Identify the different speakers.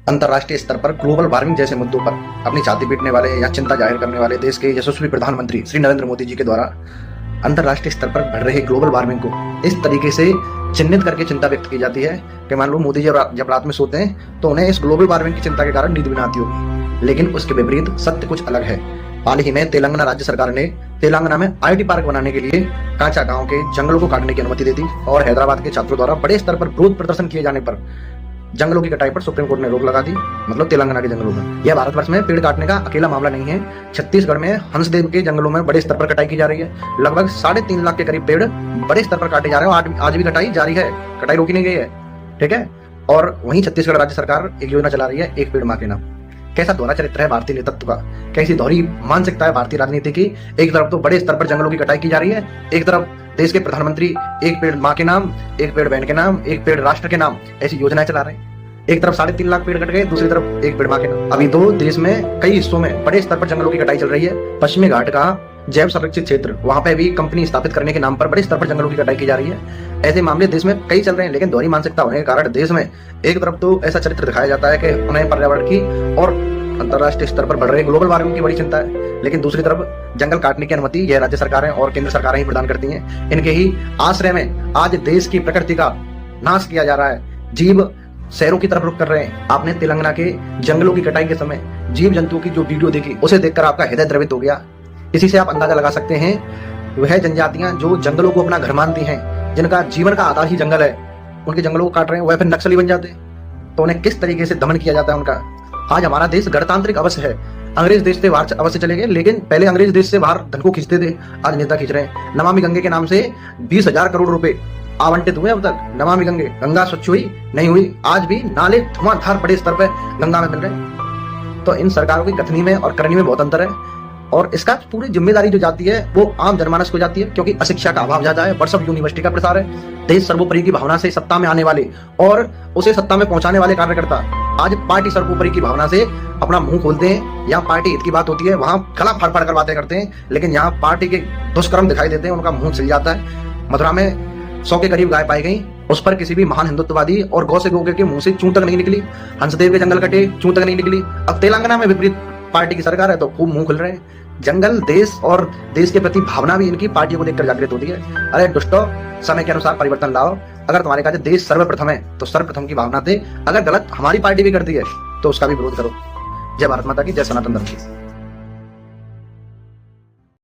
Speaker 1: अंतर्राष्ट्रीय स्तर पर ग्लोबल वार्मिंग जैसे मुद्दों पर अपनी छाती पीटने वाले या चिंता जाहिर करने वाले देश के यशस्वी प्रधानमंत्री श्री नरेंद्र मोदी जी के द्वारा अंतर्राष्ट्रीय स्तर पर बढ़ रही ग्लोबल वार्मिंग को इस तरीके से चिन्हित करके चिंता व्यक्त की जाती है कि मान लो मोदी जी जब रात में सोते हैं तो उन्हें इस ग्लोबल वार्मिंग की चिंता के कारण नींद भी ना आती होगी। लेकिन उसके विपरीत सत्य कुछ अलग है। हाल ही में तेलंगाना राज्य सरकार ने तेलंगाना में आईटी पार्क बनाने के लिए कांचा गांव के जंगलों को काटने की अनुमति दे दी और हैदराबाद के छात्रों द्वारा बड़े स्तर पर विरोध प्रदर्शन किए जाने पर जंगलों की कटाई पर सुप्रीम कोर्ट ने रोक लगा दी। मतलब तेलंगाना के जंगलों में। यह भारतवर्ष में पेड़ काटने का अकेला मामला नहीं है। छत्तीसगढ़ में हंसदेव के जंगलों में बड़े स्तर पर कटाई की जा रही है। लगभग 3.5 लाख के करीब पेड़ बड़े स्तर पर काटे जा रहे हैं। आज भी कटाई जारी है, कटाई रोकी नहीं गई है। ठीक है। और वहीं छत्तीसगढ़ राज्य सरकार एक योजना चला रही है, एक पेड़ मां के नाम। कैसा दोहरा चरित्र है भारतीय नेतृत्व का, कैसी दोहरी मानसिकता है भारतीय राजनीति की। एक तरफ तो बड़े स्तर पर जंगलों की कटाई की जा रही है, एक तरफ देश के प्रधानमंत्री एक पेड़ मां के नाम, एक पेड़ बहन के नाम, एक पेड़ राष्ट्र के नाम ऐसी योजनाएं चला रहे हैं। एक तरफ 3.5 लाख पेड़ कट गए, दूसरी तरफ एक पेड़ मां के नाम। अभी तो देश में कई हिस्सों में बड़े स्तर पर जंगलों की कटाई चल रही है। पश्चिमी घाट का जैव संरक्षित क्षेत्र, वहां पे भी कंपनी स्थापित करने के नाम पर बड़े स्तर पर जंगलों की कटाई की जा रही है। ऐसे मामले देश में कई चल रहे हैं। लेकिन दोहरी मानसिकता होने के कारण देश में एक तरफ तो ऐसा चरित्र दिखाया जाता है कि उन्हें पर्यावरण की और अंतर्राष्ट्रीय स्तर पर बढ़ रही ग्लोबल वार्मिंग की बड़ी चिंता है, लेकिन दूसरी तरफ जंगल काटने की अनुमति यह राज्य सरकारें और केंद्र सरकारें ही प्रदान करती हैं। इनके ही आश्रय में आज देश की प्रकृति का नाश किया जा रहा है। जीव शहरों की तरफ रुख कर रहे हैं। आपने तेलंगाना के जंगलों की कटाई के समय जीव जंतुओं की जो वीडियो देखी, उसे देखकर आपका हृदय द्रवित हो गया। इसी से आप अंदाजा लगा सकते हैं वह जनजातियां जो जंगलों को अपना घर मानती हैं, जिनका जीवन का आधार ही जंगल है, उनके जंगलों को काट रहे हैं, वह फिर नक्सली बन जाते हैं। तो उन्हें किस तरीके से दमन किया जाता है उनका। आज हमारा देश गणतांत्रिक अवश्य है, अंग्रेज देश से बाहर अवश्य चले गए, लेकिन पहले अंग्रेज देश से बाहर धन को खींचते थे, आज नेता खींच रहे हैं। नमामि गंगे के नाम से 20,000 करोड़ रुपए आवंटित हुए अब तक। नमामि गंगे, गंगा स्वच्छ हुई नहीं हुई, आज भी नाले धुआंधार बड़े स्तर पर गंगा में मिल रहे हैं। तो इन सरकारों की कथनी में और करनी में बहुत अंतर है, और इसका पूरी जिम्मेदारी जो जाती है वो आम जनमानस को जाती है, क्योंकि अशिक्षा का अभाव ज्यादा है। व्हाट्सएप यूनिवर्सिटी का प्रसार है। देश सर्वोपरि की भावना से सत्ता में आने वाले और उसे सत्ता में पहुंचाने वाले कार्यकर्ता आज पार्टी सर्वोपरि की भावना से अपना मुंह खोलते हैं। यहाँ पार्टी हित की बात होती है, वहां गला फाड़ फाड़ कर बातें करते हैं, लेकिन यहाँ पार्टी के दुष्कर्म दिखाई देते हैं, उनका मुंह छिल जाता है। मथुरा में 100 के करीब गाय पाई गई, उस पर किसी भी महान हिंदुत्ववादी और गौ से गोके के मुंह से चूं तक नहीं निकली। हंसदेव के जंगल कटे, चूं तक नहीं निकली। अब तेलंगाना में विपरीत पार्टी की सरकार है तो खूब मुंह खुल रहे हैं। जंगल, देश और देश के प्रति भावना भी इनकी पार्टियों को देखकर जागृत होती है। अरे दुष्टो, समय के अनुसार परिवर्तन लाओ। अगर तुम्हारे कहा देश सर्वप्रथम है तो सर्वप्रथम की भावना थे। अगर गलत हमारी पार्टी भी करती है तो उसका भी विरोध करो। जय भारत माता की, जय सनातन धर्म की।